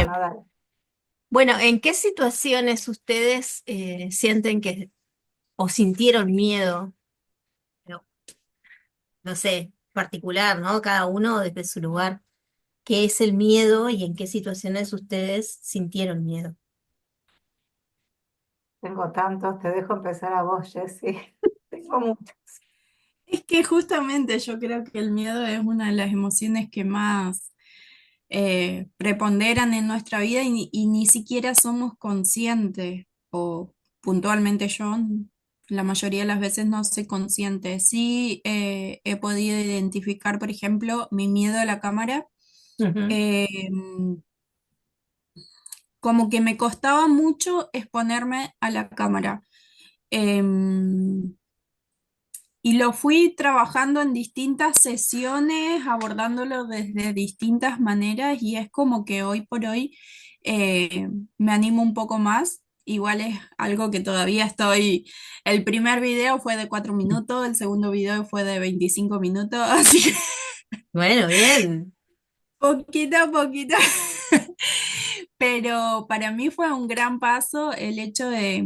Bueno, dale. Bueno, ¿en qué situaciones ustedes sienten que o sintieron miedo? No, no sé, particular, ¿no? Cada uno desde su lugar. ¿Qué es el miedo y en qué situaciones ustedes sintieron miedo? Tengo tantos, te dejo empezar a vos, Jessy. Tengo muchos. Es que justamente yo creo que el miedo es una de las emociones que más preponderan en nuestra vida y ni siquiera somos conscientes, o puntualmente yo, la mayoría de las veces no soy consciente. Sí, he podido identificar, por ejemplo, mi miedo a la cámara. Ujú. eh, Como que me costaba mucho exponerme a la cámara. Em, Y lo fui trabajando en distintas sesiones, abordándolo desde distintas maneras y es como que hoy por hoy me animo un poco más. Igual es algo que todavía estoy. El primer video fue de 4 minutos, el segundo video fue de 25 minutos, así que Bueno, bien. poquito a poquito. Pero para mí fue un gran paso el hecho de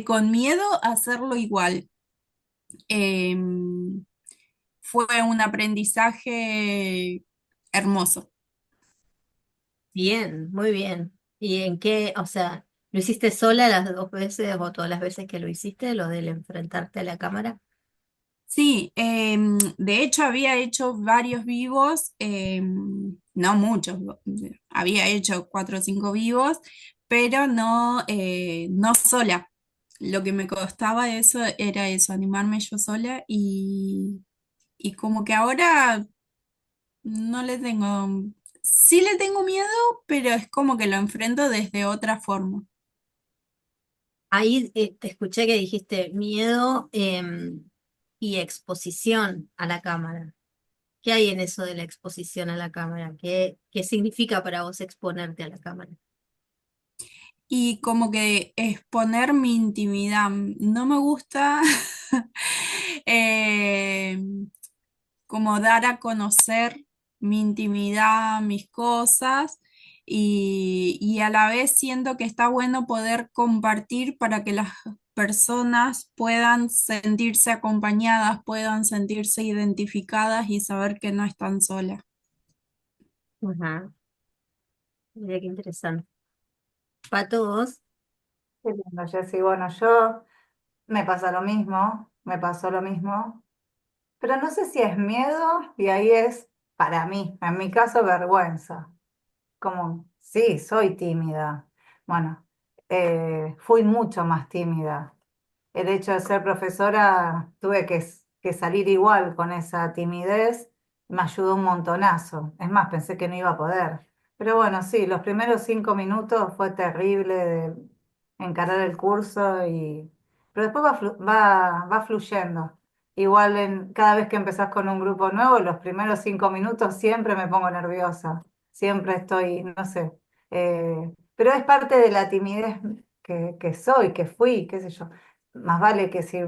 con miedo hacerlo igual. Em, Fue un aprendizaje hermoso. Bien, muy bien. ¿Y en qué, o sea, lo hiciste sola las dos veces o todas las veces que lo hiciste, lo del enfrentarte a la cámara? Sí, de hecho había hecho varios vivos, no muchos, había hecho 4 o 5 vivos, pero no, no sola. Lo que me costaba eso era eso, animarme yo sola y como que ahora no le tengo, sí le tengo miedo, pero es como que lo enfrento desde otra forma. Ahí te escuché que dijiste miedo y exposición a la cámara. ¿Qué hay en eso de la exposición a la cámara? ¿Qué significa para vos exponerte a la cámara? Y como que exponer mi intimidad. No me gusta eh, como dar a conocer mi intimidad, mis cosas, y a la vez siento que está bueno poder compartir para que las personas puedan sentirse acompañadas, puedan sentirse identificadas y saber que no están solas. Ajá, mira qué interesante. Pato, vos. Qué lindo, Jessy. Bueno, yo me pasa lo mismo, me pasó lo mismo, pero no sé si es miedo y ahí es, para mí, en mi caso, vergüenza. Como, sí, soy tímida. Bueno, fui mucho más tímida. El hecho de ser profesora, tuve que salir igual con esa timidez, me ayudó un montonazo. Es más, pensé que no iba a poder. Pero bueno, sí, los primeros 5 minutos fue terrible de encarar el curso pero después va fluyendo. Igual cada vez que empezás con un grupo nuevo, los primeros 5 minutos siempre me pongo nerviosa. Siempre estoy, no sé. Pero es parte de la timidez que soy, que fui, qué sé yo. Más vale que si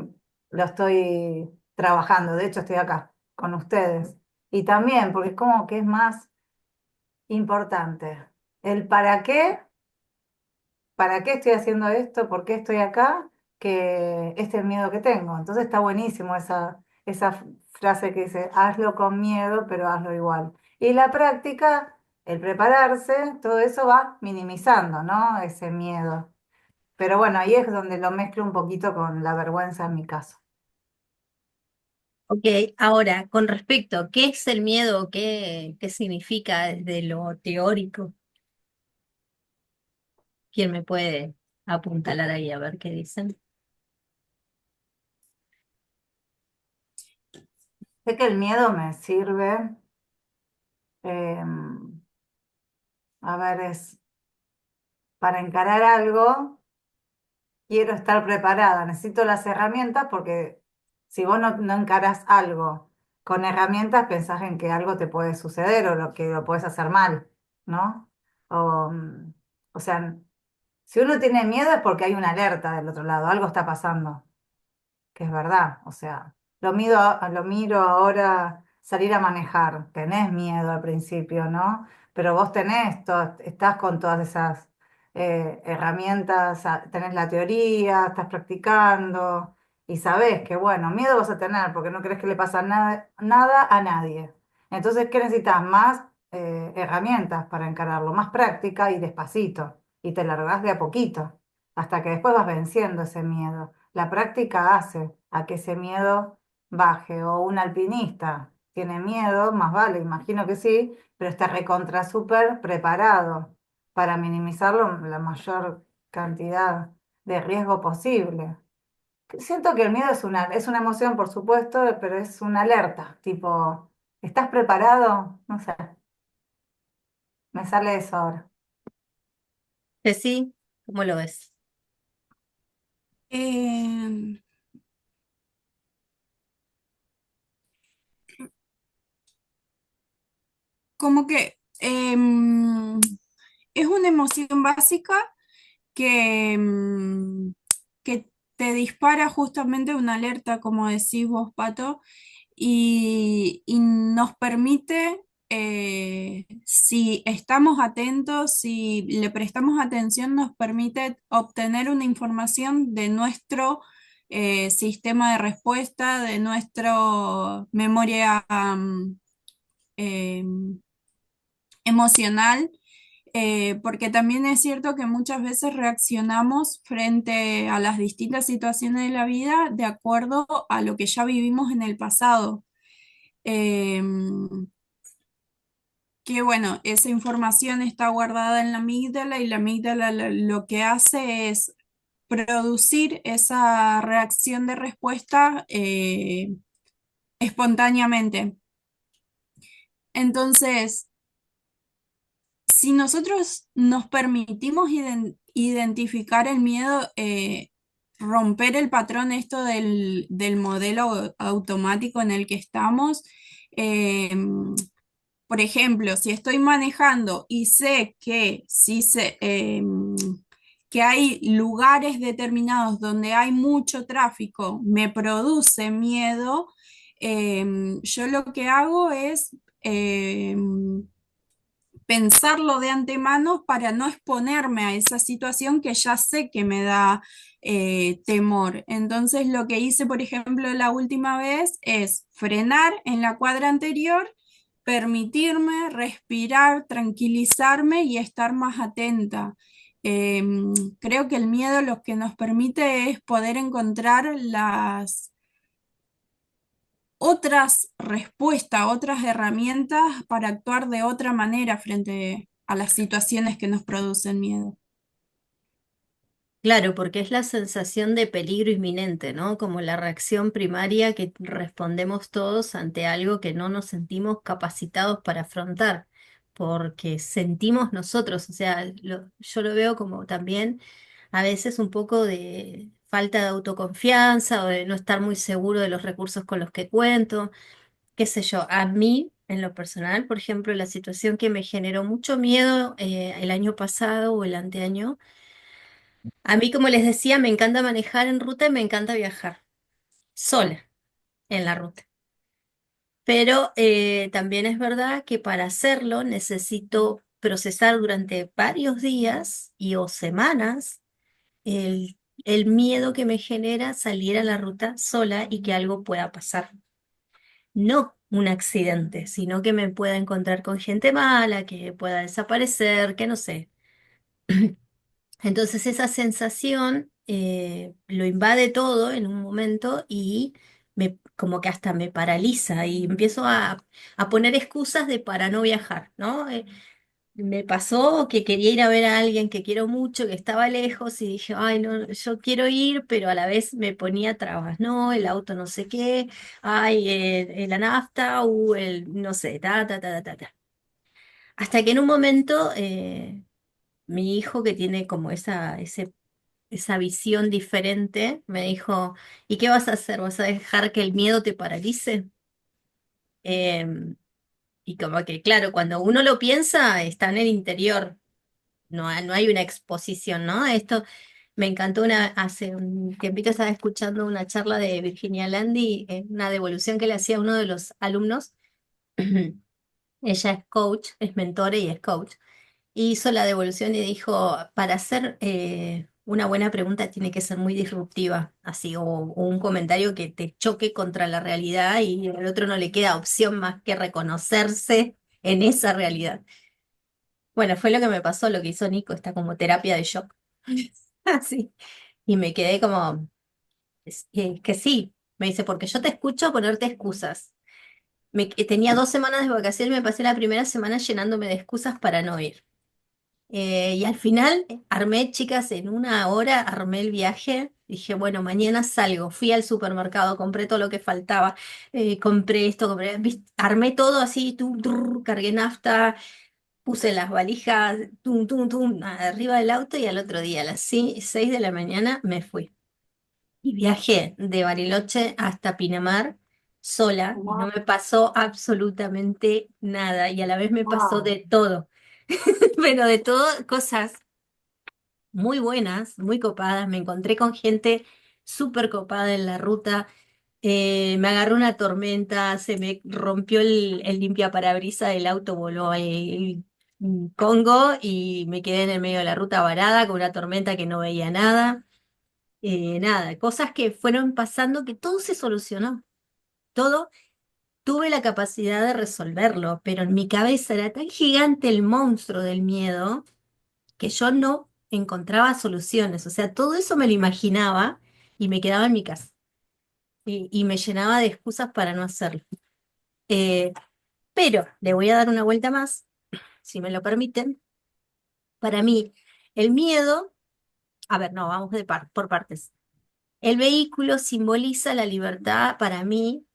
lo estoy trabajando, de hecho estoy acá con ustedes. Y también, porque es como que es más importante el para qué estoy haciendo esto, por qué estoy acá, que este miedo que tengo. Entonces está buenísimo esa frase que dice, hazlo con miedo, pero hazlo igual. Y la práctica, el prepararse, todo eso va minimizando, ¿no? Ese miedo. Pero bueno, ahí es donde lo mezclo un poquito con la vergüenza en mi caso. Ok, ahora, con respecto, ¿qué es el miedo? ¿Qué significa desde lo teórico? ¿Quién me puede apuntalar ahí a ver qué dicen? Sé que el miedo me sirve, em, a ver, es para encarar algo, quiero estar preparada, necesito las herramientas porque si vos no encarás algo con herramientas, pensás en que algo te puede suceder o lo que lo puedes hacer mal, ¿no? O, o sea, si uno tiene miedo es porque hay una alerta del otro lado, algo está pasando, que es verdad, o sea, lo miro ahora. salir a manejar. Tenés miedo al principio, ¿no? Pero vos estás con todas esas herramientas, tenés la teoría, estás practicando y sabés que, bueno, miedo vas a tener porque no crees que le pasa nada a nadie. Entonces, ¿qué necesitas? Más herramientas para encararlo, más práctica y despacito. Y te largás de a poquito, hasta que después vas venciendo ese miedo. La práctica hace a que ese miedo baje. O un alpinista tiene miedo, más vale, imagino que sí, pero está recontra súper preparado para minimizarlo la mayor cantidad de riesgo posible. Siento que el miedo es una emoción, por supuesto, pero es una alerta, tipo, ¿estás preparado? No sé, me sale eso ahora. Sí, ¿cómo lo ves? Em, Como que es una emoción básica que, que te dispara justamente una alerta, como decís vos, Pato, y nos permite, si estamos atentos, si le prestamos atención, nos permite obtener una información de nuestro sistema de respuesta, de nuestra memoria em, emocional, porque también es cierto que muchas veces reaccionamos frente a las distintas situaciones de la vida de acuerdo a lo que ya vivimos en el pasado. Em, que bueno, esa información está guardada en la amígdala y la amígdala lo que hace es producir esa reacción de respuesta espontáneamente. Entonces, si nosotros nos permitimos identificar el miedo, romper el patrón esto del modelo automático en el que estamos, eh, por ejemplo, si estoy manejando y sé que, que hay lugares determinados donde hay mucho tráfico, me produce miedo, yo lo que hago es pensarlo de antemano para no exponerme a esa situación que ya sé que me da temor. Entonces, lo que hice, por ejemplo, la última vez es frenar en la cuadra anterior, permitirme respirar, tranquilizarme y estar más atenta. Creo que el miedo lo que nos permite es poder encontrar las otras respuestas, otras herramientas para actuar de otra manera frente a las situaciones que nos producen miedo. Claro, porque es la sensación de peligro inminente, ¿no? Como la reacción primaria que respondemos todos ante algo que no nos sentimos capacitados para afrontar, porque sentimos nosotros, o sea, yo lo veo como también a veces un poco de falta de autoconfianza o de no estar muy seguro de los recursos con los que cuento, qué sé yo, a mí. En lo personal, por ejemplo, la situación que me generó mucho miedo el año pasado o el anteaño, a mí, como les decía, me encanta manejar en ruta y me encanta viajar sola en la ruta. Pero también es verdad que para hacerlo necesito procesar durante varios días y o semanas el miedo que me genera salir a la ruta sola y que algo pueda pasar. No un accidente, sino que me pueda encontrar con gente mala, que pueda desaparecer, que no sé. Entonces esa sensación lo invade todo en un momento y como que hasta me paraliza y empiezo a poner excusas de para no viajar, ¿no? Me pasó que quería ir a ver a alguien que quiero mucho, que estaba lejos y dije, ay, no, yo quiero ir, pero a la vez me ponía trabas, ¿no? El auto no sé qué, ay, la nafta, no sé, ta. Hasta que en un momento mi hijo que tiene como esa visión diferente, me dijo, ¿y qué vas a hacer? ¿Vas a dejar que el miedo te paralice? Em, y como que, claro, cuando uno lo piensa, está en el interior, no hay una exposición, ¿no? Esto me encantó hace un tiempito estaba escuchando una charla de Virginia Landi, una devolución que le hacía a uno de los alumnos, Ella es coach, es mentora y es coach. Y hizo la devolución y dijo, para hacer una buena pregunta tiene que ser muy disruptiva, así, o un comentario que te choque contra la realidad y al otro no le queda opción más que reconocerse en esa realidad. Bueno, fue lo que me pasó, lo que hizo Nico, está como terapia de shock. Así. Y me quedé como, que sí, me dice, porque yo te escucho ponerte excusas. Tenía 2 semanas de vacaciones y me pasé la primera semana llenándome de excusas para no ir. Y al final armé, chicas, en una hora armé el viaje. Dije, bueno, mañana salgo. Fui al supermercado, compré todo lo que faltaba. Compré esto, armé todo así, cargué nafta, puse las valijas, arriba del auto y al otro día a las 6 de la mañana me fui. Y viajé de Bariloche hasta Pinamar sola y no Wow, me pasó absolutamente nada y a la vez me pasó wow. de todo, pero de todo cosas muy buenas, muy copadas. Me encontré con gente súper copada en la ruta. Me agarró una tormenta, se me rompió el limpiaparabrisas del auto, voló el Congo y me quedé en el medio de la ruta varada con una tormenta que no veía nada. Nada, cosas que fueron pasando que todo se solucionó. Todo tuve la capacidad de resolverlo, pero en mi cabeza era tan gigante el monstruo del miedo que yo no encontraba soluciones. O sea, todo eso me lo imaginaba y me quedaba en mi casa. Y me llenaba de excusas para no hacerlo. Eh, pero le voy a dar una vuelta más, si me lo permiten. Para mí, el miedo, a ver, no, vamos por partes. El vehículo simboliza la libertad para mí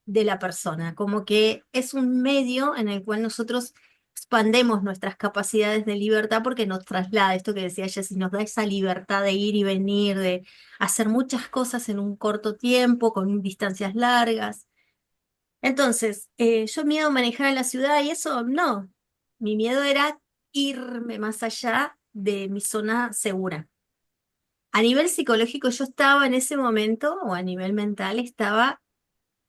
de la persona, como que es un medio en el cual nosotros expandemos nuestras capacidades de libertad porque nos traslada, esto que decía ella, si nos da esa libertad de ir y venir, de hacer muchas cosas en un corto tiempo, con distancias largas. Entonces, yo miedo a manejar en la ciudad y eso no, mi miedo era irme más allá de mi zona segura. A nivel psicológico yo estaba en ese momento, o a nivel mental, estaba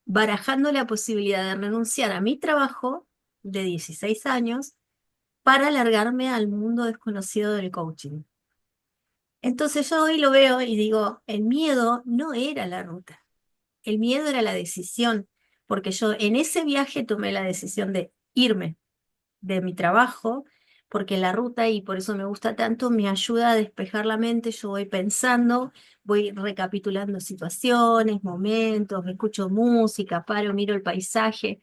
barajando la posibilidad de renunciar a mi trabajo de 16 años para alargarme al mundo desconocido del coaching. Entonces yo hoy lo veo y digo, el miedo no era la ruta, el miedo era la decisión, porque yo en ese viaje tomé la decisión de irme de mi trabajo, porque la ruta, y por eso me gusta tanto, me ayuda a despejar la mente, yo voy pensando, voy recapitulando situaciones, momentos, escucho música, paro, miro el paisaje,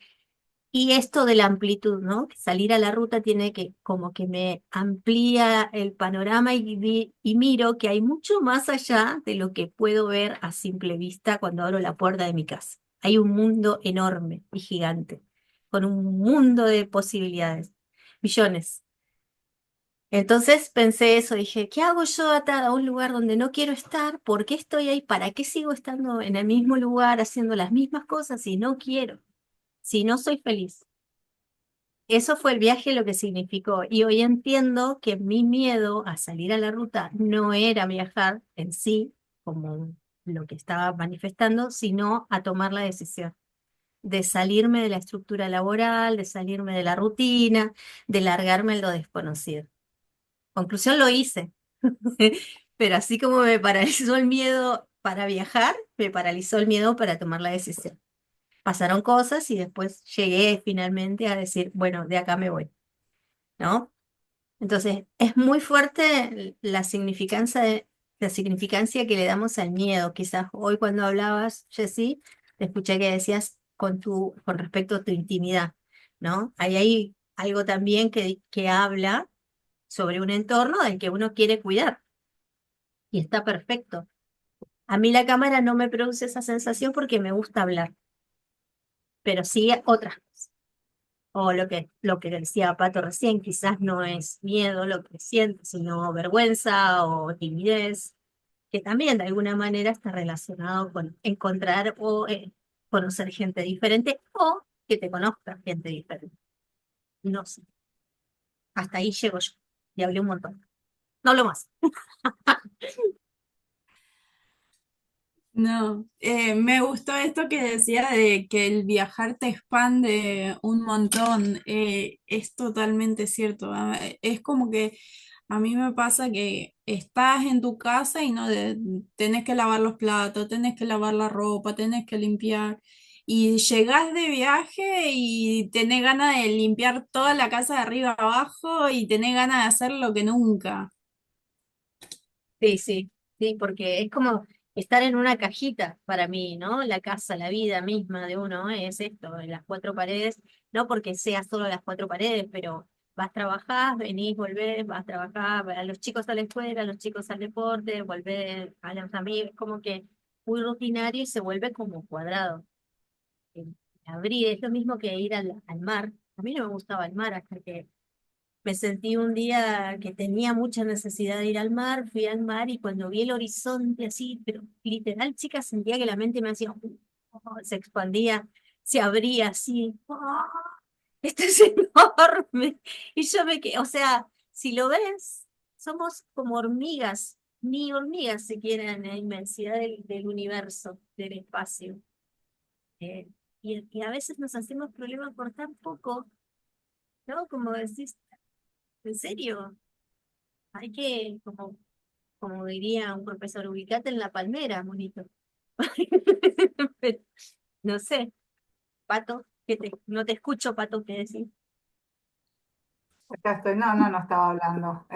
y esto de la amplitud, ¿no? Que salir a la ruta tiene que, como que me amplía el panorama y miro que hay mucho más allá de lo que puedo ver a simple vista cuando abro la puerta de mi casa. Hay un mundo enorme y gigante, con un mundo de posibilidades, millones. Entonces pensé eso, dije, ¿qué hago yo atada a un lugar donde no quiero estar? ¿Por qué estoy ahí? ¿Para qué sigo estando en el mismo lugar haciendo las mismas cosas si no quiero? Si no soy feliz. Eso fue el viaje lo que significó. Y hoy entiendo que mi miedo a salir a la ruta no era viajar en sí, como lo que estaba manifestando, sino a tomar la decisión de salirme de la estructura laboral, de salirme de la rutina, de largarme en lo desconocido. Conclusión, lo hice. Pero así como me paralizó el miedo para viajar, me paralizó el miedo para tomar la decisión. Pasaron cosas y después llegué finalmente a decir, bueno, de acá me voy, ¿no? Entonces, es muy fuerte la significancia que le damos al miedo. Quizás hoy cuando hablabas, Jessy, te escuché que decías con respecto a tu intimidad, ¿no? Ahí hay algo también que habla sobre un entorno del que uno quiere cuidar y está perfecto. A mí la cámara no me produce esa sensación porque me gusta hablar, pero sí otras cosas. O lo que decía Pato recién, quizás no es miedo lo que siento, sino vergüenza o timidez, que también de alguna manera está relacionado con encontrar o conocer gente diferente o que te conozca gente diferente. No sé, hasta ahí llego yo y hablé un montón. No hablo más. No, me gustó esto que decía de que el viajar te expande un montón. Es totalmente cierto. Es como que a mí me pasa que estás en tu casa y tenés que lavar los platos, tenés que lavar la ropa, tenés que limpiar. Y llegás de viaje y tenés ganas de limpiar toda la casa de arriba abajo y tenés ganas de hacer lo que nunca. Sí, sí, sí, porque es como estar en una cajita para mí, ¿no? La casa, la vida misma de uno es esto, en las cuatro paredes, no porque sea solo las cuatro paredes, pero vas a trabajar, venís, volvés, vas a trabajar, a los chicos a la escuela, a los chicos al deporte, volver a los amigos, como que muy rutinario y se vuelve como cuadrado. Eh, Abrir, es lo mismo que ir al mar. A mí no me gustaba el mar hasta que me sentí un día que tenía mucha necesidad de ir al mar, fui al mar y cuando vi el horizonte así, pero literal, chica, sentía que la mente me hacía, se expandía, se abría así, esto es enorme. Y yo me quedé, o sea, si lo ves, somos como hormigas, ni hormigas siquiera en la inmensidad del universo, del espacio. Eh, y a veces nos hacemos problemas por tan poco, ¿no? Como decís, ¿en serio? Hay que, como diría un profesor, ubicate en la palmera, bonito. Pero, no sé, Pato, no te escucho, Pato, ¿qué decís? Acá estoy, no, no, no estaba hablando.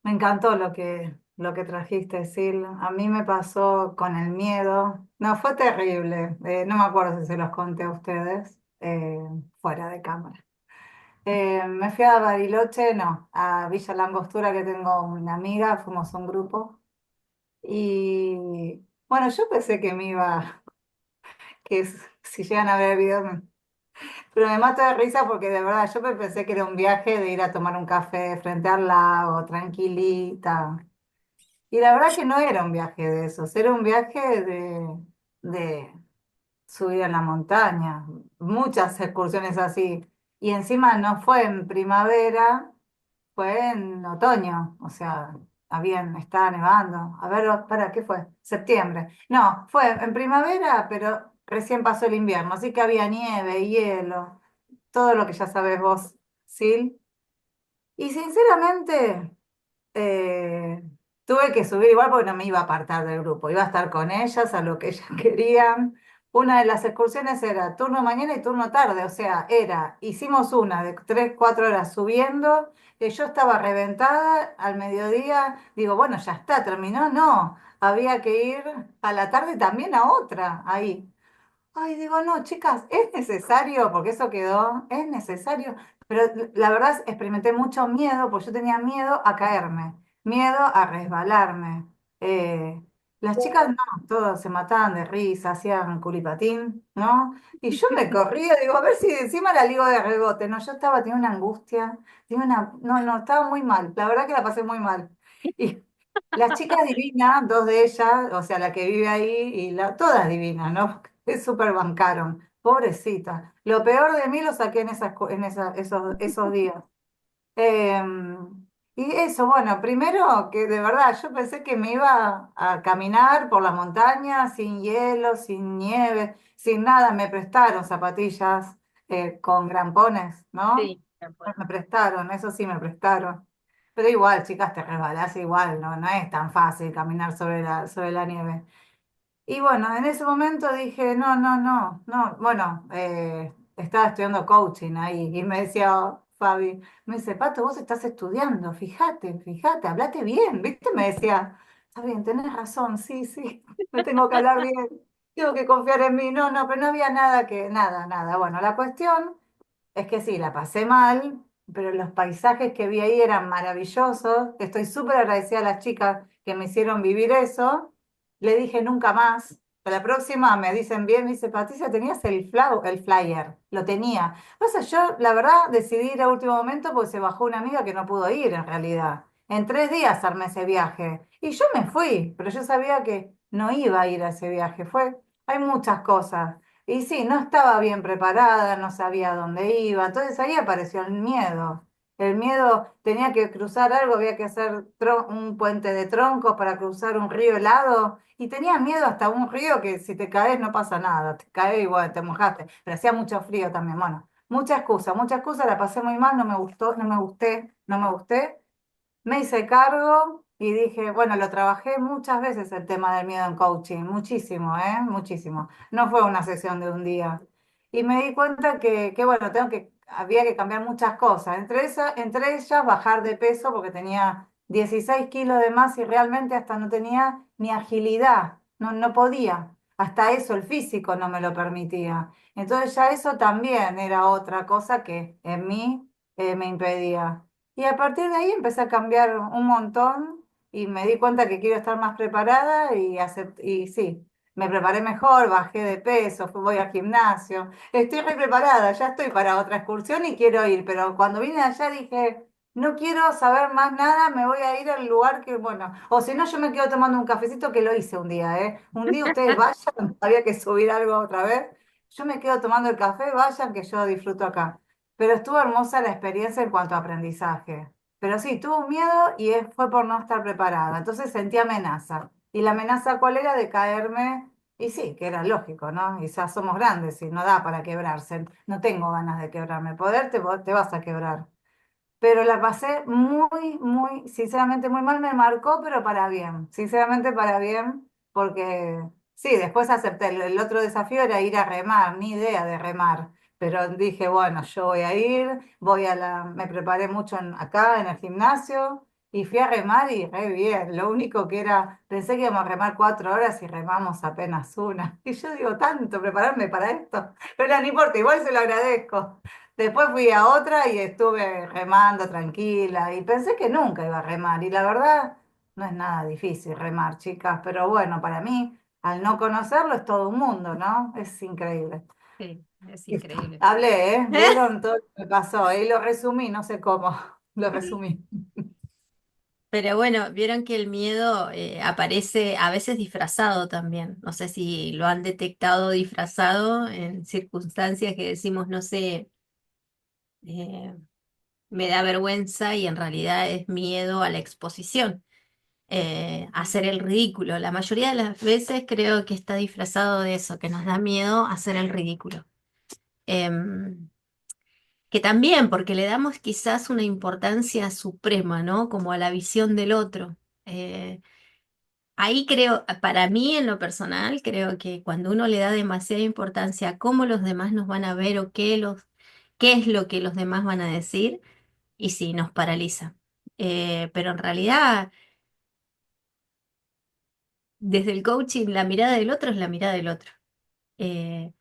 Me encantó lo que trajiste, Sil. A mí me pasó con el miedo. No, fue terrible. No me acuerdo si se los conté a ustedes, fuera de cámara. Me fui a Bariloche, no, a Villa Langostura, que tengo una amiga, fuimos un grupo. Y bueno, yo pensé que me iba, si llegan a ver el video, pero me mato de risa porque de verdad yo pensé que era un viaje de ir a tomar un café frente al lago, tranquilita. Y la verdad que no era un viaje de esos, era un viaje de subir a la montaña, muchas excursiones así. Y encima no fue en primavera, fue en otoño, o sea, estaba nevando. A ver, ¿para qué fue? Septiembre. No, fue en primavera, pero recién pasó el invierno, así que había nieve, hielo, todo lo que ya sabes vos, ¿sí? Y sinceramente, eh, tuve que subir igual porque no me iba a apartar del grupo, iba a estar con ellas, a lo que ellas querían. Una de las excursiones era turno mañana y turno tarde, o sea, hicimos una de 3, 4 horas subiendo, que yo estaba reventada al mediodía, digo, bueno, ya está, terminó, no, había que ir a la tarde también a otra, ahí. Ay, digo, no, chicas, es necesario, porque eso quedó, es necesario. Pero la verdad experimenté mucho miedo, porque yo tenía miedo a caerme, miedo a resbalarme. Eh, las chicas no, todos se mataban de risa, hacían culipatín, ¿no? Y yo me corría, digo, a ver si encima la ligo de rebote. No, yo tenía una angustia, no, no, estaba muy mal, la verdad que la pasé muy mal. Y las chicas divinas, dos de ellas, o sea, la que vive ahí y todas divinas, ¿no? Es súper bancaron, pobrecita. Lo peor de mí lo saqué esos días. Eh, y eso, bueno, primero que de verdad yo pensé que me iba a caminar por la montaña sin hielo, sin nieve, sin nada. Me prestaron zapatillas con grampones, ¿no? Sí, bueno. Me prestaron, eso sí me prestaron. Pero igual, chicas, te resbalás igual, ¿no? No es tan fácil caminar sobre la nieve. Y bueno, en ese momento dije, no, no, no, no. Bueno, estaba estudiando coaching ahí y me decía Fabi, me dice, Pato, vos estás estudiando, fíjate, hablate bien, ¿viste? Me decía, está bien, tenés razón, sí, sí, me tengo que hablar bien, tengo que confiar en mí. No, no, pero no había nada, nada. Bueno, la cuestión es que sí, la pasé mal, pero los paisajes que vi ahí eran maravillosos. Estoy súper agradecida a las chicas que me hicieron vivir eso. Le dije nunca más. Para la próxima me dicen bien, me dice, Patricia, tenías el flyer, lo tenía. Pasa, yo la verdad decidí ir a último momento porque se bajó una amiga que no pudo ir en realidad. En 3 días armé ese viaje y yo me fui, pero yo sabía que no iba a ir a ese viaje. Hay muchas cosas. Y sí, no estaba bien preparada, no sabía dónde iba, entonces ahí apareció el miedo. El miedo tenía que cruzar algo, había que hacer un puente de troncos para cruzar un río helado. Y tenía miedo hasta un río que si te caes no pasa nada, te caes y bueno, te mojaste. Pero hacía mucho frío también. Bueno, mucha excusa, la pasé muy mal, no me gustó, no me gusté, no me gusté. Me hice cargo y dije, bueno, lo trabajé muchas veces el tema del miedo en coaching, muchísimo, ¿eh? Muchísimo. No fue una sesión de un día. Y me di cuenta que bueno, había que cambiar muchas cosas. Entre ellas, bajar de peso porque tenía 16 kilos de más y realmente hasta no tenía ni agilidad, no podía. Hasta eso el físico no me lo permitía. Entonces ya eso también era otra cosa que en mí me impedía. Y a partir de ahí empecé a cambiar un montón y me di cuenta que quiero estar más preparada y sí, me preparé mejor, bajé de peso, voy al gimnasio. Estoy re preparada, ya estoy para otra excursión y quiero ir, pero cuando vine de allá dije, no quiero saber más nada, me voy a ir al lugar que, bueno, o si no, yo me quedo tomando un cafecito que lo hice un día, ¿eh? Un día ustedes vayan, había que subir algo otra vez. Yo me quedo tomando el café, vayan que yo disfruto acá. Pero estuvo hermosa la experiencia en cuanto a aprendizaje. Pero sí, tuve miedo y fue por no estar preparada. Entonces sentí amenaza. ¿Y la amenaza cuál era? De caerme. Y sí, que era lógico, ¿no? Y ya somos grandes y no da para quebrarse. No tengo ganas de quebrarme. Te vas a quebrar. Pero la pasé sinceramente muy mal, me marcó, pero para bien, sinceramente para bien, porque sí, después acepté, el otro desafío era ir a remar, ni idea de remar, pero dije, bueno, yo voy a ir, me preparé mucho acá en el gimnasio y fui a remar y re bien, lo único que era, pensé que íbamos a remar 4 horas y remamos apenas una, y yo digo, tanto prepararme para esto, pero no importa, igual se lo agradezco. Después fui a otra y estuve remando tranquila y pensé que nunca iba a remar y la verdad no es nada difícil remar, chicas, pero bueno, para mí al no conocerlo es todo un mundo, ¿no? Es increíble. Sí, es Listo. increíble. Hablé, ¿eh? ¿Vieron todo lo que pasó? Y lo resumí, no sé cómo, lo resumí. Pero bueno, vieron que el miedo aparece a veces disfrazado también. No sé si lo han detectado disfrazado en circunstancias que decimos, no sé, eh, me da vergüenza y en realidad es miedo a la exposición, a hacer el ridículo. La mayoría de las veces creo que está disfrazado de eso, que nos da miedo hacer el ridículo. Em, que también, porque le damos quizás una importancia suprema, ¿no? Como a la visión del otro. Eh, Ahí creo, para mí en lo personal, creo que cuando uno le da demasiada importancia a cómo los demás nos van a ver o qué es lo que los demás van a decir, y sí, nos paraliza. Pero en realidad, desde el coaching, la mirada del otro es la mirada del otro. Eh,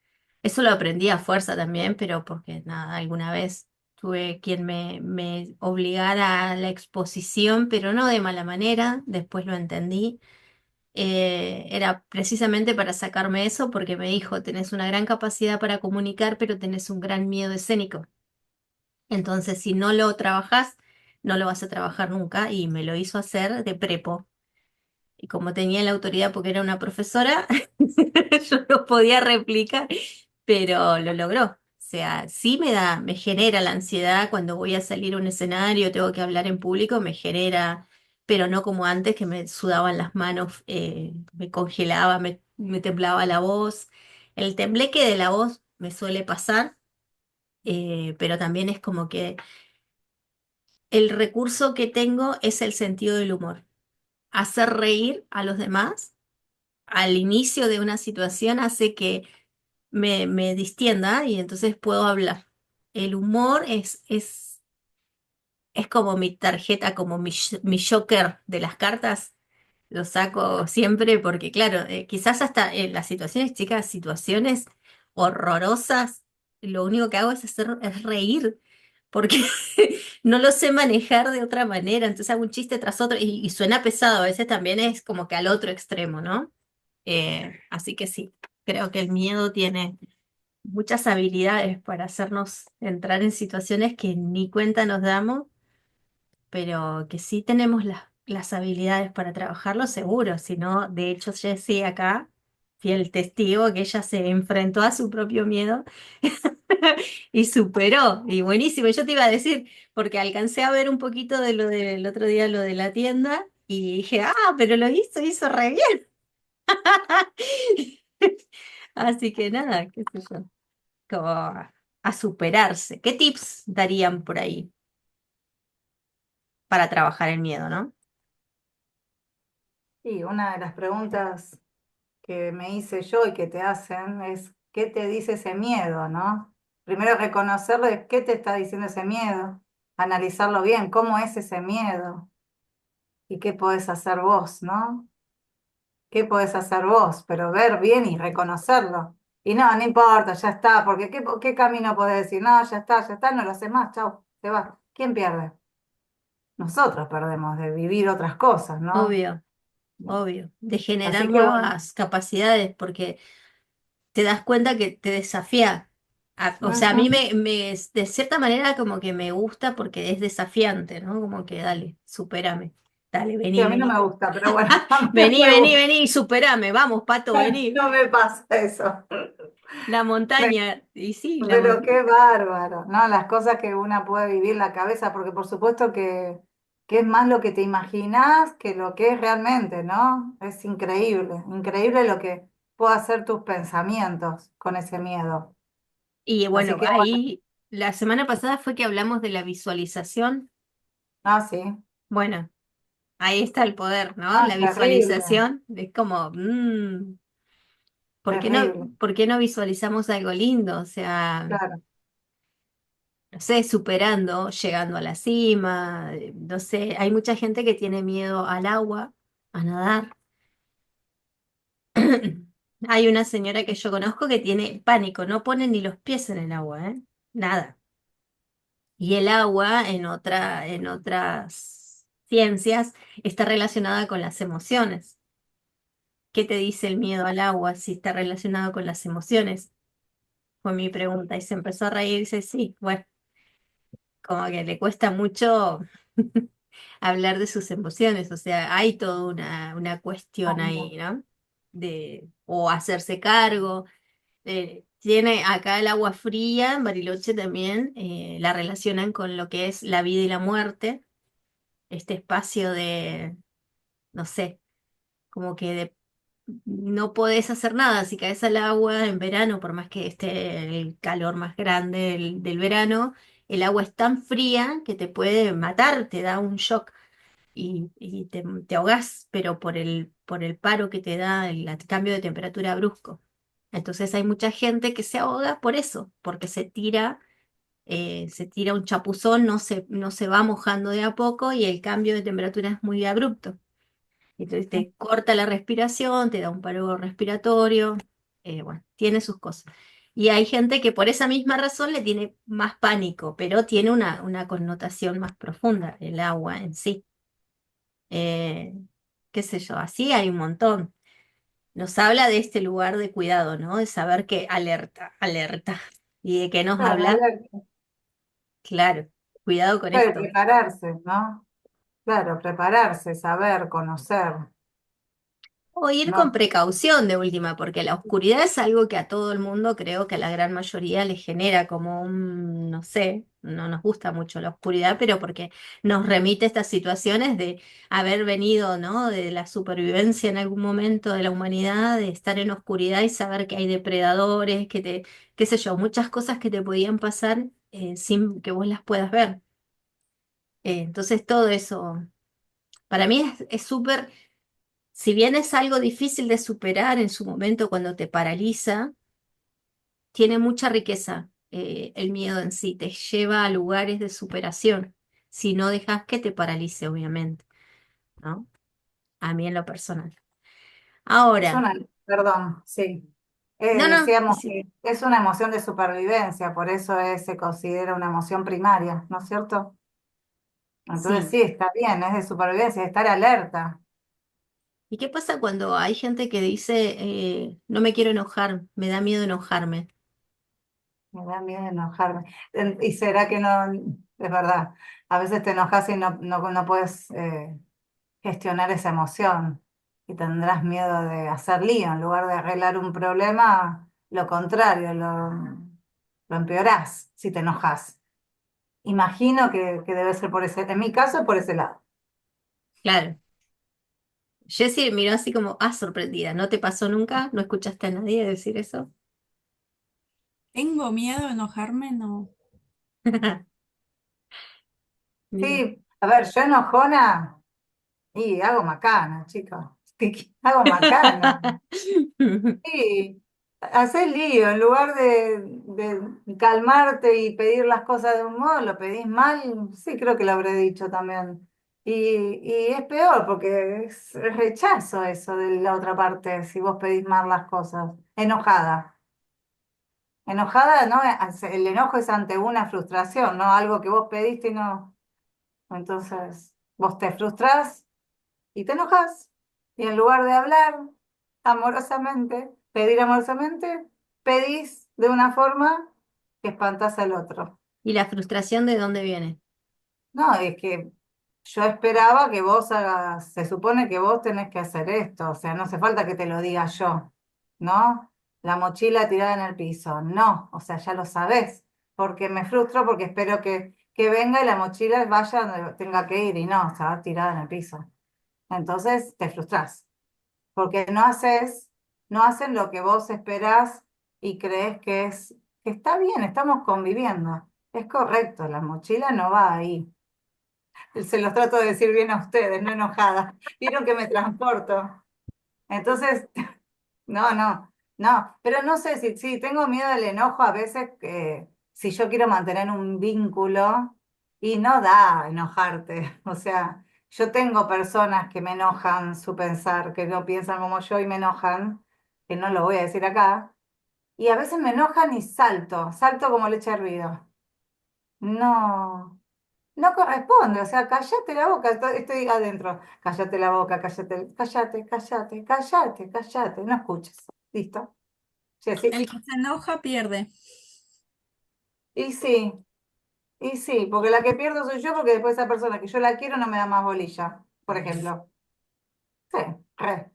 Eso lo aprendí a fuerza también, pero porque nada, alguna vez tuve quien me obligara a la exposición, pero no de mala manera, después lo entendí. Era precisamente para sacarme eso porque me dijo, tenés una gran capacidad para comunicar, pero tenés un gran miedo escénico. Entonces, si no lo trabajás, no lo vas a trabajar nunca y me lo hizo hacer de prepo. Y como tenía la autoridad porque era una profesora, yo no podía replicar, pero lo logró. O sea, sí me genera la ansiedad cuando voy a salir a un escenario, tengo que hablar en público, me genera, pero no como antes que me sudaban las manos, me congelaba, me temblaba la voz. El tembleque de la voz me suele pasar, pero también es como que el recurso que tengo es el sentido del humor. Hacer reír a los demás al inicio de una situación hace que me distienda y entonces puedo hablar. El humor es como mi tarjeta, como mi joker de las cartas. Lo saco siempre porque, claro, quizás hasta en las situaciones chicas, situaciones horrorosas, lo único que hago es reír porque no lo sé manejar de otra manera. Entonces hago un chiste tras otro y suena pesado. A veces también es como que al otro extremo, ¿no? Así que sí, creo que el miedo tiene muchas habilidades para hacernos entrar en situaciones que ni cuenta nos damos, pero que sí tenemos las habilidades para trabajarlo seguro. Si no, de hecho, Jessie acá, fiel testigo, que ella se enfrentó a su propio miedo y superó, y buenísimo. Yo te iba a decir, porque alcancé a ver un poquito de lo del otro día, lo de la tienda, y dije, ah, pero lo hizo re bien. Así que nada, qué sé yo, como a superarse. ¿Qué tips darían por ahí para trabajar el miedo, no? Y una de las preguntas que me hice yo y que te hacen es, ¿qué te dice ese miedo, no? Primero reconocerlo de qué te está diciendo ese miedo, analizarlo bien, cómo es ese miedo y qué podés hacer vos, ¿no? ¿Qué podés hacer vos? Pero ver bien y reconocerlo. Y no, no importa, ya está, porque ¿qué camino podés decir? No, ya está, no lo haces más, chau, te vas. ¿Quién pierde? Nosotros perdemos de vivir otras cosas, ¿no? Obvio, obvio, de generar Así que bueno, nuevas capacidades, porque te das cuenta que te desafía. O sea, a mí ujú. de cierta manera como que me gusta porque es desafiante, ¿no? Como que dale, supérame. Dale, Sí, vení, a mí no me vení. gusta, pero bueno, a mí Vení, me vení, gusta. vení, superame. Vamos, pato, vení. No me pasa eso. La montaña. Y sí, Pero qué bárbaro, ¿no? Las cosas que una puede vivir en la cabeza, porque por supuesto que es más lo que te imaginás que lo que es realmente, ¿no? Es increíble, increíble lo que pueden hacer tus pensamientos con ese miedo. y Así bueno, que bueno, ahí la semana pasada fue que hablamos de la visualización. no, sí, Bueno, ahí está el poder, ¿no? no, La es terrible, visualización es como, terrible, ¿por qué no visualizamos algo lindo? O sea, claro. no sé, superando, llegando a la cima, no sé, hay mucha gente que tiene miedo al agua, a nadar. Hay una señora que yo conozco que tiene pánico, no pone ni los pies en el agua, ¿eh? Nada. Y el agua en otras ciencias está relacionada con las emociones. ¿Qué te dice el miedo al agua si está relacionado con las emociones? Fue mi pregunta y se empezó a reír y dice, sí, bueno, como que le cuesta mucho hablar de sus emociones, o sea, hay toda una cuestión Anda. ahí, ¿no? O hacerse cargo. Tiene acá el agua fría, en Bariloche también, la relacionan con lo que es la vida y la muerte, este espacio de, no sé, como que no podés hacer nada si caes al agua en verano, por más que esté el calor más grande del verano, el agua es tan fría que te puede matar, te da un shock y te ahogás, pero por el paro que te da el cambio de temperatura brusco. Entonces hay mucha gente que se ahoga por eso, porque se tira un chapuzón, no se va mojando de a poco y el cambio de temperatura es muy abrupto. Entonces te corta la respiración, te da un paro respiratorio, bueno, tiene sus cosas. Y hay gente que por esa misma razón le tiene más pánico, pero tiene una connotación más profunda, el agua en sí. Eh, qué sé yo, así hay un montón. Nos habla de este lugar de cuidado, ¿no? De saber que alerta, alerta. Y de qué nos Claro, habla, claro, cuidado con claro, esto. prepararse, ¿no? Claro, prepararse, saber, conocer, O ir con ¿no? precaución de última, porque la oscuridad es algo que a todo el mundo, creo que a la gran mayoría le genera como un, no sé, no nos gusta mucho la oscuridad, pero porque nos remite a estas situaciones de haber venido, ¿no? De la supervivencia en algún momento de la humanidad, de estar en oscuridad y saber que hay depredadores, qué sé yo, muchas cosas que te podían pasar sin que vos las puedas ver. Entonces todo eso, para mí es súper si bien es algo difícil de superar en su momento cuando te paraliza, tiene mucha riqueza el miedo en sí, te lleva a lugares de superación, si no dejas que te paralice, obviamente, ¿no? A mí en lo personal. Es Ahora, una, perdón, sí. no, no, Decíamos sí, que es una emoción de supervivencia, por eso se considera una emoción primaria, ¿no es cierto? Entonces sí. sí, está bien, es de supervivencia, de estar alerta. ¿Y qué pasa cuando hay gente que dice, no me quiero enojar, me da miedo enojarme? Me da miedo enojarme. Y será que no, es verdad, a veces te enojas y no puedes gestionar esa emoción y tendrás miedo de hacer lío en lugar de arreglar un problema, lo contrario, lo empeorás si te enojas. Imagino que debe ser por ese, en mi caso, por ese lado. Claro. Jessie miró así como, sorprendida. ¿No te pasó nunca? ¿No escuchaste a nadie decir eso? ¿Tengo miedo a enojarme? No. Mira. Sí, a ver, yo enojona y hago macana, chicos. Hago macana. Sí, hacer lío, en lugar de calmarte y pedir las cosas de un modo, lo pedís mal, sí creo que lo habré dicho también. Y es peor porque es rechazo eso de la otra parte, si vos pedís mal las cosas. Enojada. Enojada, ¿no? El enojo es ante una frustración, ¿no? Algo que vos pediste y no. Entonces, vos te frustrás y te enojas. Y en lugar de hablar amorosamente, pedir amorosamente, pedís de una forma que espantás al otro. ¿Y la frustración de dónde viene? No, es que yo esperaba que vos hagas, se supone que vos tenés que hacer esto, o sea, no hace falta que te lo diga yo, ¿no? La mochila tirada en el piso, no, o sea, ya lo sabés, porque me frustro porque espero que venga y la mochila vaya donde tenga que ir y no, se va tirada en el piso. Entonces te frustrás. Porque no hacen lo que vos esperás y crees que está bien, estamos conviviendo. Es correcto, la mochila no va ahí. Se los trato de decir bien a ustedes, no enojada. Vieron que me transporto. Entonces, no, no, no. Pero no sé si tengo miedo del enojo a veces que si yo quiero mantener un vínculo y no da enojarte. O sea, yo tengo personas que me enojan su pensar, que no piensan como yo y me enojan, que no lo voy a decir acá. Y a veces me enojan y salto como leche hervida. No. No corresponde, o sea, cállate la boca, estoy adentro. Cállate la boca, cállate, no escuches. ¿Listo? Jessy. El que se enoja pierde. Y sí, y sí, porque la que pierdo soy yo porque después esa persona que yo la quiero no me da más bolilla, por ejemplo. Sí, re.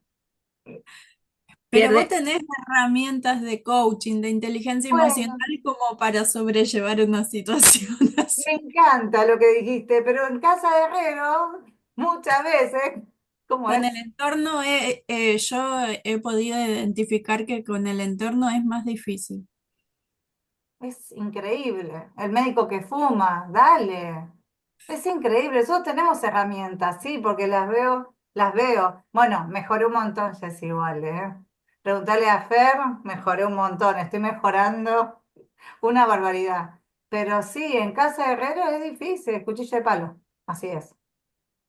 Pero vos Pierde. tenés herramientas de coaching, de inteligencia emocional Bueno, como para sobrellevar una situación me así. encanta lo que dijiste, pero en casa de Herrero, muchas veces, ¿cómo Con el es? entorno, yo he podido identificar que con el entorno es más difícil. Es increíble. El médico que fuma, dale. Es increíble. Nosotros tenemos herramientas, sí, porque las veo, las veo. Bueno, mejoré un montón, ya es igual, ¿eh? Preguntale a Fer, mejoré un montón. Estoy mejorando una barbaridad. Pero sí, en casa de Herrero es difícil, cuchillo de palo. Así es.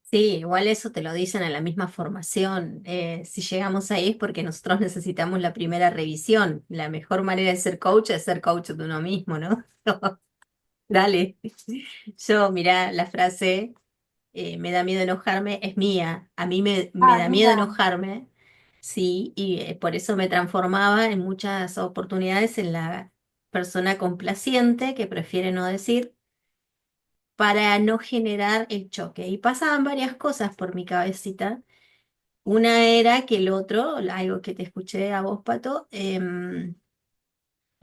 Sí, igual eso te lo dicen en la misma formación. Si llegamos ahí es porque nosotros necesitamos la primera revisión. La mejor manera de ser coach es ser coach de uno mismo, ¿no? Dale. Yo, mirá, la frase, me da miedo enojarme, es mía. A mí me Ah, da miedo mira. enojarme, sí, y por eso me transformaba en muchas oportunidades en la persona complaciente que prefiere no decir para no generar el choque. Y pasaban varias cosas por mi cabecita. Una era que el otro, algo que te escuché a vos, Pato, el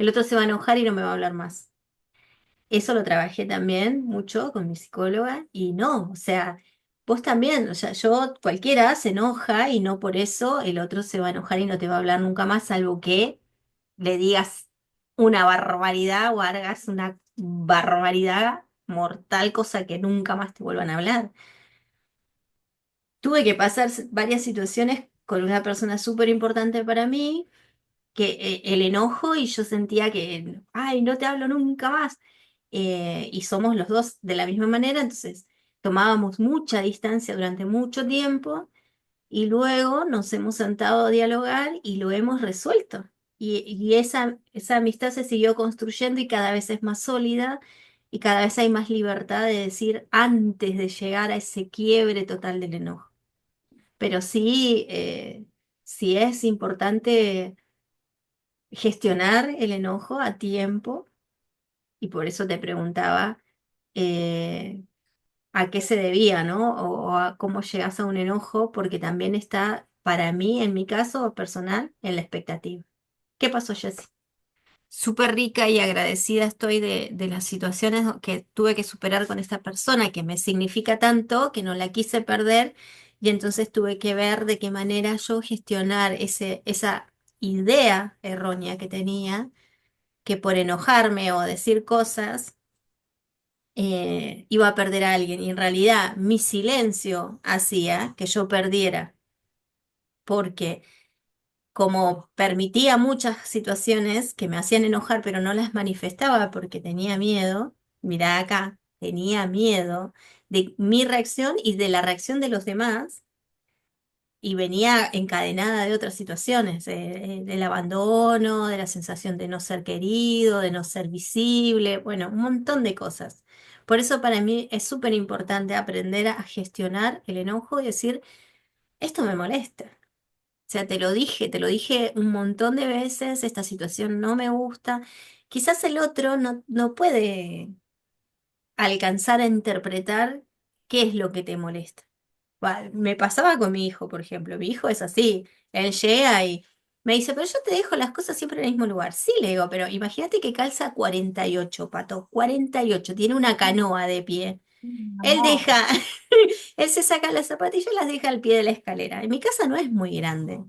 otro se va a enojar y no me va a hablar más. Eso lo trabajé también mucho con mi psicóloga y no, o sea, vos también, o sea, cualquiera se enoja y no por eso el otro se va a enojar y no te va a hablar nunca más, salvo que le digas una barbaridad o hagas una barbaridad mortal, cosa que nunca más te vuelvan a hablar. Tuve que pasar varias situaciones con una persona súper importante para mí, que el enojo y yo sentía que, ay, no te hablo nunca más. Y somos los dos de la misma manera, entonces tomábamos mucha distancia durante mucho tiempo y luego nos hemos sentado a dialogar y lo hemos resuelto. Y esa amistad se siguió construyendo y cada vez es más sólida y cada vez hay más libertad de decir antes de llegar a ese quiebre total del enojo. Pero sí, sí es importante gestionar el enojo a tiempo y por eso te preguntaba eh, a qué se debía, ¿no? O a cómo llegas a un enojo, porque también está, para mí, en mi caso personal, en la expectativa. ¿Qué pasó, Jessy? súper rica y agradecida estoy de las situaciones que tuve que superar con esta persona que me significa tanto que no la quise perder y entonces tuve que ver de qué manera yo gestionar esa idea errónea que tenía, que por enojarme o decir cosas iba a perder a alguien y en realidad mi silencio hacía que yo perdiera, porque como permitía muchas situaciones que me hacían enojar, pero no las manifestaba porque tenía miedo, mirá acá, tenía miedo de mi reacción y de la reacción de los demás, y venía encadenada de otras situaciones, del abandono, de la sensación de no ser querido, de no ser visible, bueno, un montón de cosas. Por eso para mí es súper importante aprender a gestionar el enojo y decir, esto me molesta. O sea, te lo dije un montón de veces, esta situación no me gusta. Quizás el otro no puede alcanzar a interpretar qué es lo que te molesta. Me pasaba con mi hijo, por ejemplo. Mi hijo es así. Él llega y me dice, pero yo te dejo las cosas siempre en el mismo lugar. Sí, le digo, pero imagínate que calza 48, Pato, 48, tiene una canoa de pie. Él No, deja, él se saca las zapatillas y las deja al pie de la escalera. En mi casa no es muy grande.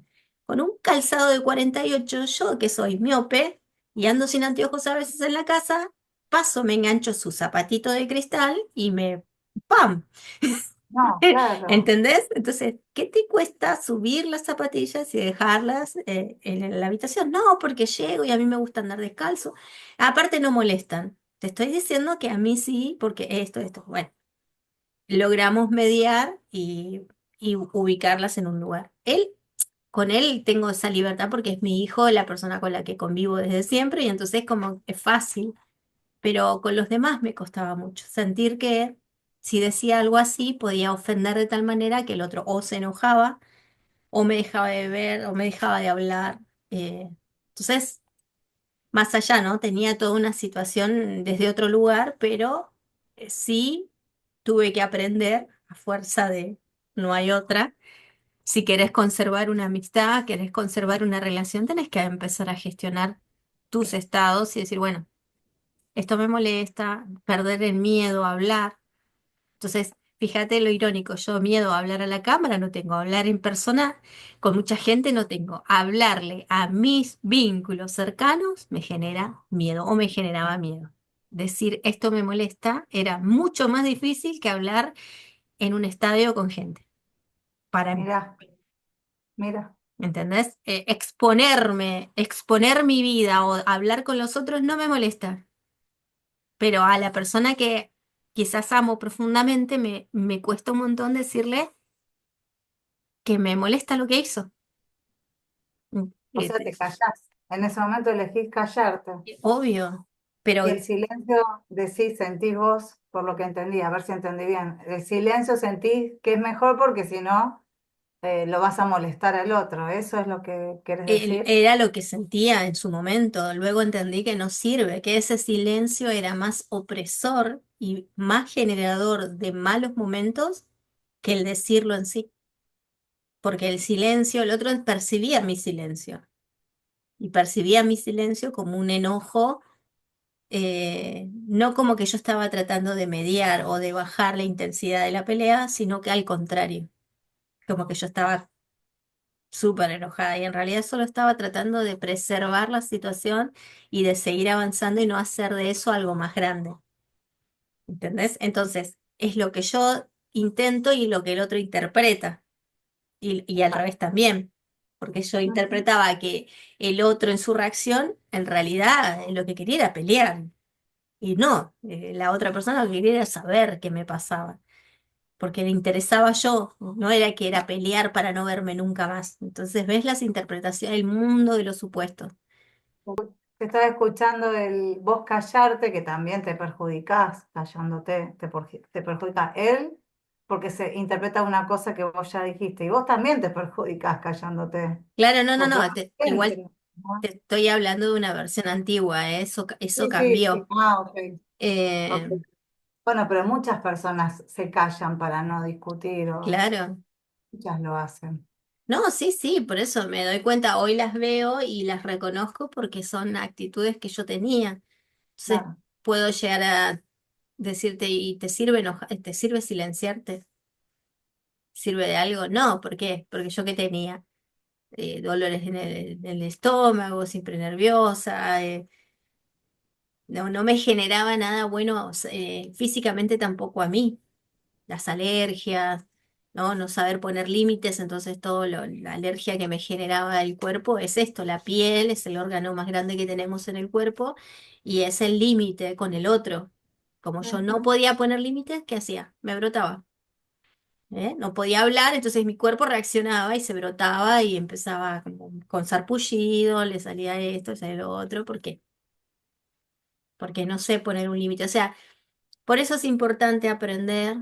Con un calzado de 48, yo que soy miope y ando sin anteojos a veces en la casa, paso, me engancho su zapatito de cristal y me... ¡Pam! no, claro. ¿Entendés? Entonces, ¿qué te cuesta subir las zapatillas y dejarlas en la habitación? No, porque llego y a mí me gusta andar descalzo. Aparte no molestan. Te estoy diciendo que a mí sí, porque esto. Bueno, logramos mediar y ubicarlas en un lugar. Con él tengo esa libertad porque es mi hijo, la persona con la que convivo desde siempre, y entonces como es fácil, pero con los demás me costaba mucho sentir que si decía algo así podía ofender de tal manera que el otro o se enojaba o me dejaba de ver o me dejaba de hablar. Entonces, más allá, ¿no? Tenía toda una situación desde otro lugar, pero sí tuve que aprender a fuerza de no hay otra. Si querés conservar una amistad, querés conservar una relación, tenés que empezar a gestionar tus estados y decir, bueno, esto me molesta, perder el miedo a hablar. Entonces, fíjate lo irónico, yo miedo a hablar a la cámara no tengo, a hablar en persona con mucha gente no tengo, hablarle a mis vínculos cercanos me genera miedo o me generaba miedo. Decir esto me molesta era mucho más difícil que hablar en un estadio con gente, para mí. Mira, mira. ¿Entendés? Exponer mi vida o hablar con los otros no me molesta, pero a la persona que quizás amo profundamente me cuesta un montón decirle que me molesta lo que hizo. Mm, O sea, te callás. En ese momento elegís callarte. obvio, pero Y el silencio decís, sentís vos, por lo que entendí, a ver si entendí bien. El silencio sentís que es mejor porque si no, lo vas a molestar al otro. ¿Eso es lo que quieres decir? era lo que sentía en su momento. Luego entendí que no sirve, que ese silencio era más opresor y más generador de malos momentos que el decirlo en sí. Porque el silencio, el otro percibía mi silencio y percibía mi silencio como un enojo, no como que yo estaba tratando de mediar o de bajar la intensidad de la pelea, sino que al contrario, como que yo estaba súper enojada y en realidad solo estaba tratando de preservar la situación y de seguir avanzando y no hacer de eso algo más grande. ¿Entendés? Entonces, es lo que yo intento y lo que el otro interpreta. Y al revés también, porque yo Ujú. interpretaba que el otro en su reacción, en realidad lo que quería era pelear, y no, la otra persona lo que quería era saber qué me pasaba, porque le interesaba yo, no era que era pelear para no verme nunca más. Entonces ves las interpretaciones, el mundo de los supuestos. Te estaba escuchando el vos callarte, que también te perjudicás callándote, te perjudica él porque se interpreta una cosa que vos ya dijiste, y vos también te perjudicás callándote, Claro, porque no, uno igual siente, ¿no? te estoy hablando de una versión antigua, eso Sí, sí, sí. cambió. Ah, ok. Ok. Eh, Bueno, pero muchas personas se callan para no discutir, o claro. muchas lo hacen. No, sí, sí, por eso me doy cuenta, hoy las veo y las reconozco porque son actitudes que yo tenía. Entonces Claro. puedo llegar a decirte, ¿y te sirve te sirve silenciarte? ¿Sirve de algo? No, ¿por qué? Porque yo qué tenía dolores en el estómago, siempre nerviosa, no, no me generaba nada bueno físicamente tampoco a mí. Las alergias, ¿no? No saber poner límites, entonces la alergia que me generaba el cuerpo es esto, la piel es el órgano más grande que tenemos en el cuerpo y es el límite con el otro. Como yo no Ujú. podía poner límites, ¿qué hacía? Me brotaba. No podía hablar, entonces mi cuerpo reaccionaba y se brotaba y empezaba como con sarpullido, le salía esto, le salía lo otro, ¿por qué? Porque no sé poner un límite. O sea, por eso es importante aprender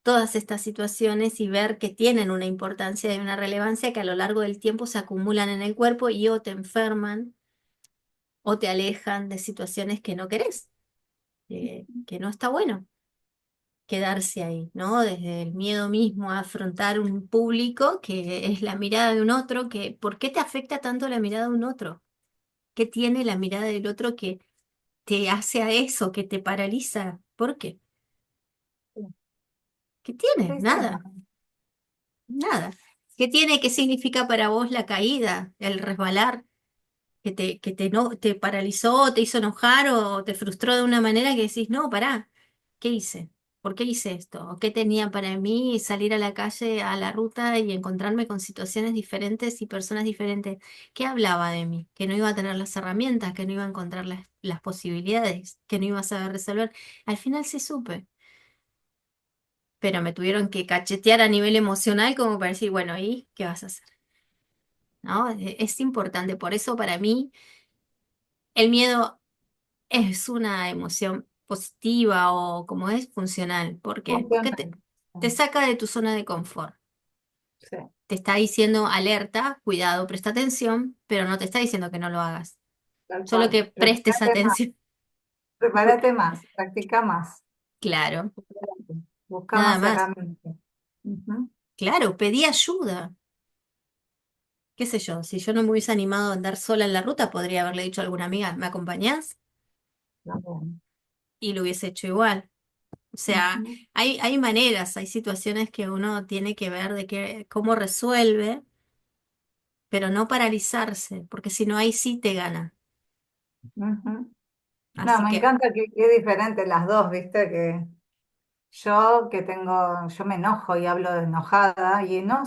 todas estas situaciones y ver que tienen una importancia y una relevancia que a lo largo del tiempo se acumulan en el cuerpo y o te enferman o te alejan de situaciones que no querés, que no está bueno quedarse ahí, ¿no? Desde el miedo mismo a afrontar un público que es la mirada de un otro, que ¿por qué te afecta tanto la mirada de un otro? ¿Qué tiene la mirada del otro que te hace a eso, que te paraliza? ¿Por qué? ¿Qué tiene? Sí, sí, Nada. Nada. ¿Qué tiene? ¿Qué significa para vos la caída, el resbalar? Que no, te paralizó, te hizo enojar o te frustró de una manera que decís, no, pará, ¿qué hice? ¿Por qué hice esto? ¿O qué tenía para mí salir a la calle, a la ruta y encontrarme con situaciones diferentes y personas diferentes? ¿Qué hablaba de mí? Que no iba a tener las herramientas, que no iba a encontrar las posibilidades, que no iba a saber resolver. Al final sí supe, pero me tuvieron que cachetear a nivel emocional como para decir, bueno, ¿y qué vas a hacer? ¿No? Es importante, por eso para mí el miedo es una emoción positiva o como es funcional. ¿Por qué? Porque funcional. te saca de tu zona de confort. Sí, Te está diciendo alerta, cuidado, presta atención, pero no te está diciendo que no lo hagas. tal Solo cual. que prestes atención. Prepárate más, practica más. Claro, Busca nada más más. herramientas. Ujú. Claro, pedí ayuda. ¿Qué sé yo? Si yo no me hubiese animado a andar sola en la ruta, podría haberle dicho a alguna amiga, ¿me acompañás? También. Y lo hubiese hecho igual. O sea, Ujú. hay maneras, hay situaciones que uno tiene que ver de cómo resuelve, pero no paralizarse, porque si no, ahí sí te gana. Ujú. No, Así me que, encanta que es diferente las dos, ¿viste? Que yo me enojo y hablo de enojada y no,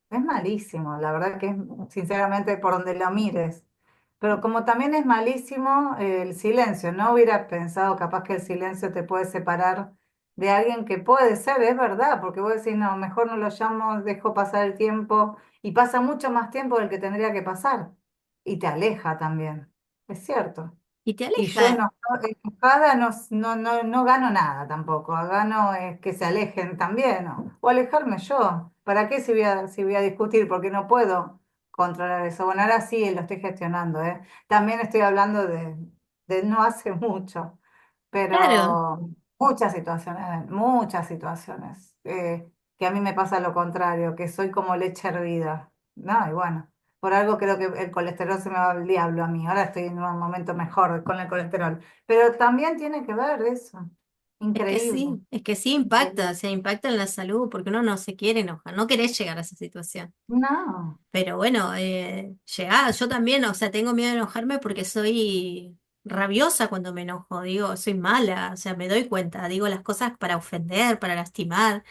es malísimo, la verdad que es, sinceramente, por donde lo mires. Pero como también es malísimo el silencio, no hubiera pensado capaz que el silencio te puede separar de alguien que puede ser, es verdad, porque vos decís, no, mejor no lo llamo, dejo pasar el tiempo y pasa mucho más tiempo del que tendría que pasar y te aleja también, es cierto. y te Y yo aleja. enojada no gano nada tampoco, gano que se alejen también, ¿no? O alejarme yo. ¿Para qué si voy a discutir? Porque no puedo controlar eso. Bueno, ahora sí lo estoy gestionando, ¿eh? También estoy hablando de no hace mucho, Claro, pero muchas situaciones, que a mí me pasa lo contrario, que soy como leche hervida. No, y bueno. Por algo creo que el colesterol se me va al diablo a mí. Ahora estoy en un momento mejor con el colesterol. Pero también tiene que ver eso. Increíble. es que sí impacta, o Increíble. sea, impacta en la salud, porque uno no se quiere enojar, no querés llegar a esa situación. No. Pero bueno, llegá, yo también, o sea, tengo miedo de enojarme porque soy rabiosa cuando me enojo, digo, soy mala, o sea, me doy cuenta, digo las cosas para ofender, para lastimar.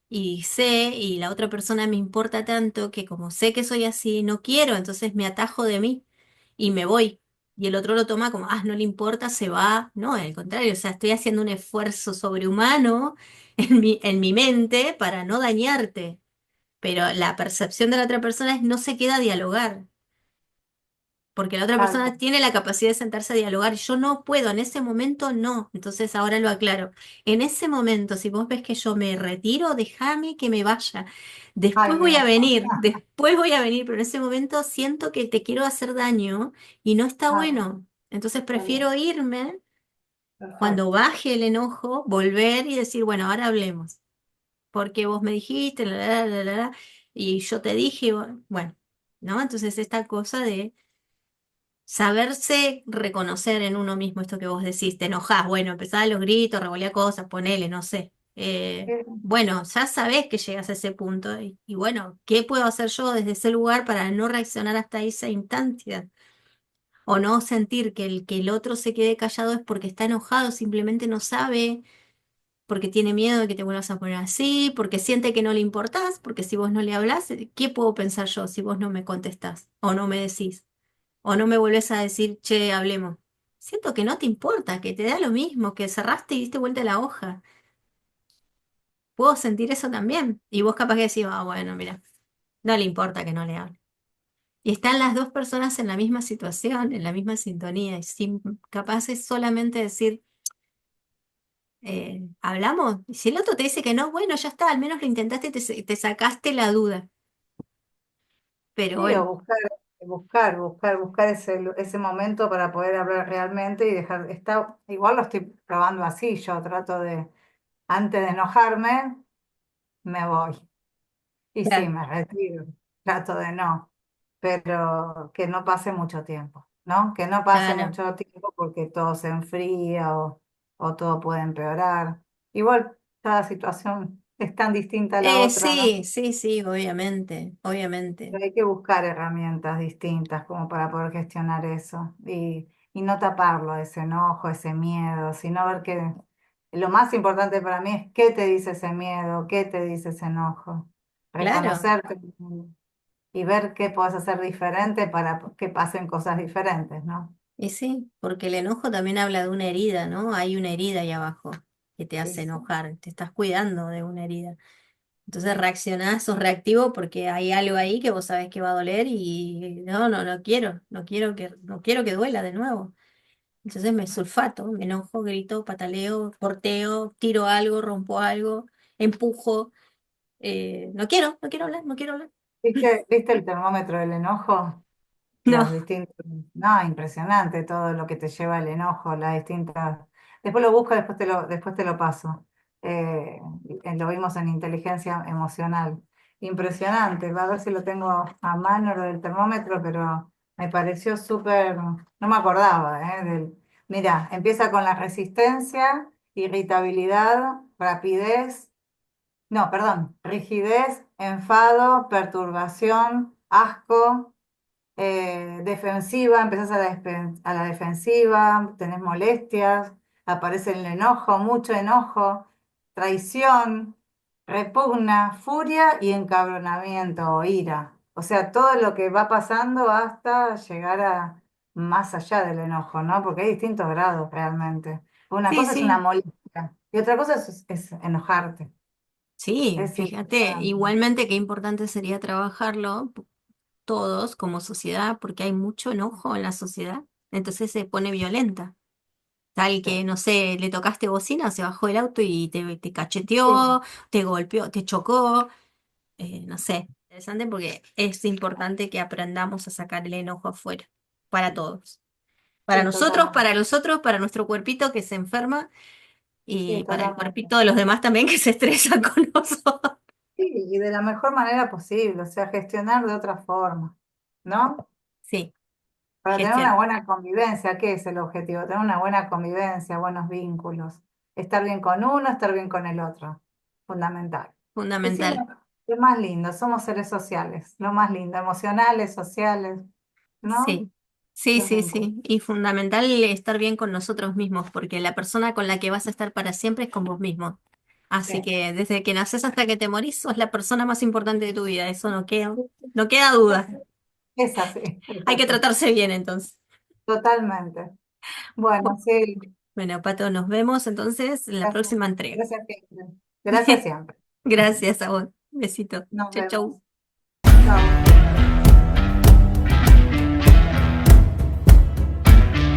Y sé, y la otra persona me importa tanto que como sé que soy así, no quiero, entonces me atajo de mí y me voy. Y el otro lo toma como, no le importa, se va. No, al contrario, o sea, estoy haciendo un esfuerzo sobrehumano en mi mente para no dañarte. Pero la percepción de la otra persona es no se queda a dialogar porque la otra Tal persona cual. tiene la capacidad de sentarse a dialogar. Yo no puedo, en ese momento no. Entonces ahora lo aclaro. En ese momento, si vos ves que yo me retiro, déjame que me vaya. Ay, Dios. Después voy a venir, pero en ese momento siento que te quiero hacer daño y no está Ah, bueno. Entonces está bien. prefiero irme cuando Perfecto. baje el enojo, volver y decir, bueno, ahora hablemos. Porque vos me dijiste, la, la, la, la, la. y yo te dije, bueno, ¿no? Entonces esta cosa de saberse reconocer en uno mismo, esto que vos decís, te enojás, bueno, empezás a los gritos, revolea cosas, ponele, no sé. Bueno, ya sabés que llegas a ese punto y bueno, ¿qué puedo hacer yo desde ese lugar para no reaccionar hasta esa instancia? O no sentir que el otro se quede callado es porque está enojado, simplemente no sabe, porque tiene miedo de que te vuelvas a poner así, porque siente que no le importás, porque si vos no le hablás, ¿qué puedo pensar yo si vos no me contestás o no me decís? O no me volvés a decir, che, hablemos. Siento que no te importa, que te da lo mismo, que cerraste y diste vuelta la hoja. Puedo sentir eso también. Y vos capaz que decís, ah, bueno, mira, no le importa que no le hable. Y están las dos personas en la misma situación, en la misma sintonía, y sin, capaz es solamente decir, ¿hablamos? Y si el otro te dice que no, bueno, ya está, al menos lo intentaste, te sacaste la duda. Pero Sí, bueno, o buscar ese momento para poder hablar realmente y dejar, igual lo estoy probando así, yo trato de, antes de enojarme, me voy. Y sí, claro, me retiro, trato de no, pero que no pase mucho tiempo, ¿no? Que no pase claro. mucho tiempo porque todo se enfría o todo puede empeorar. Igual cada situación es tan distinta a la otra, ¿no? Sí, sí, sí, obviamente, obviamente. Pero hay que buscar herramientas distintas como para poder gestionar eso y no taparlo, ese enojo, ese miedo, sino ver que lo más importante para mí es qué te dice ese miedo, qué te dice ese enojo, Claro. reconocerte y ver qué puedes hacer diferente para que pasen cosas diferentes, ¿no? Y sí, porque el enojo también habla de una herida, ¿no? Hay una herida ahí abajo que te hace Eso, enojar, te estás cuidando de una herida. Entonces reaccionás, sos reactivo porque hay algo ahí que vos sabés que va a doler y no, no, no quiero que duela de nuevo. Entonces me sulfato, me enojo, grito, pataleo, porteo, tiro algo, rompo algo, empujo. No quiero hablar, no quiero hablar. ¿viste el termómetro del enojo? No, Los distintos, no, impresionante todo lo que te lleva el enojo, las distintas. Después lo busco, después te lo paso. Lo vimos en inteligencia emocional. Impresionante, va a ver si lo tengo a mano lo del termómetro, pero me pareció súper, no me acordaba, mira, empieza con la resistencia, irritabilidad, rapidez, no, perdón, rigidez, enfado, perturbación, asco, defensiva, empezás a la defensiva, tenés molestias, aparece el enojo, mucho enojo, traición, repugna, furia y encabronamiento o ira. O sea, todo lo que va pasando hasta llegar a más allá del enojo, ¿no? Porque hay distintos grados realmente. Una sí, cosa es una sí. molestia y otra cosa es enojarte. Sí, Es fíjate, importante. igualmente qué importante sería trabajarlo todos como sociedad, porque hay mucho enojo en la sociedad, entonces se pone violenta. Tal Sí, que, no sé, le tocaste bocina, se bajó el auto y te sí, cacheteó, te golpeó, te chocó, no sé. Interesante porque es importante que aprendamos a sacar el enojo afuera, para todos. sí, totalmente. Para los otros, para nuestro cuerpito que se enferma Sí, y para el totalmente. cuerpito de los demás también que se estresan con nosotros. Sí, y de la mejor manera posible, o sea, gestionar de otra forma, ¿no? Sí, Para tener una gestión, buena convivencia, ¿qué es el objetivo? Tener una buena convivencia, buenos vínculos, estar bien con uno, estar bien con el otro, fundamental. Decimos, fundamental. lo más lindo, somos seres sociales, lo más lindo, emocionales, sociales, ¿no? Sí, sí, Los sí, vínculos. sí. Y fundamental estar bien con nosotros mismos, porque la persona con la que vas a estar para siempre es con vos mismo. Sí. Así que desde que naces hasta que te morís, sos la persona más importante de tu vida. Eso no queda duda. Es así, es Hay que así, tratarse bien entonces. totalmente. Bueno, sí, Bueno, Pato, nos vemos entonces en la gracias, próxima entrega. gracias siempre. Gracias siempre. Gracias a vos. Besito. Nos Chau, vemos. chau. Chao.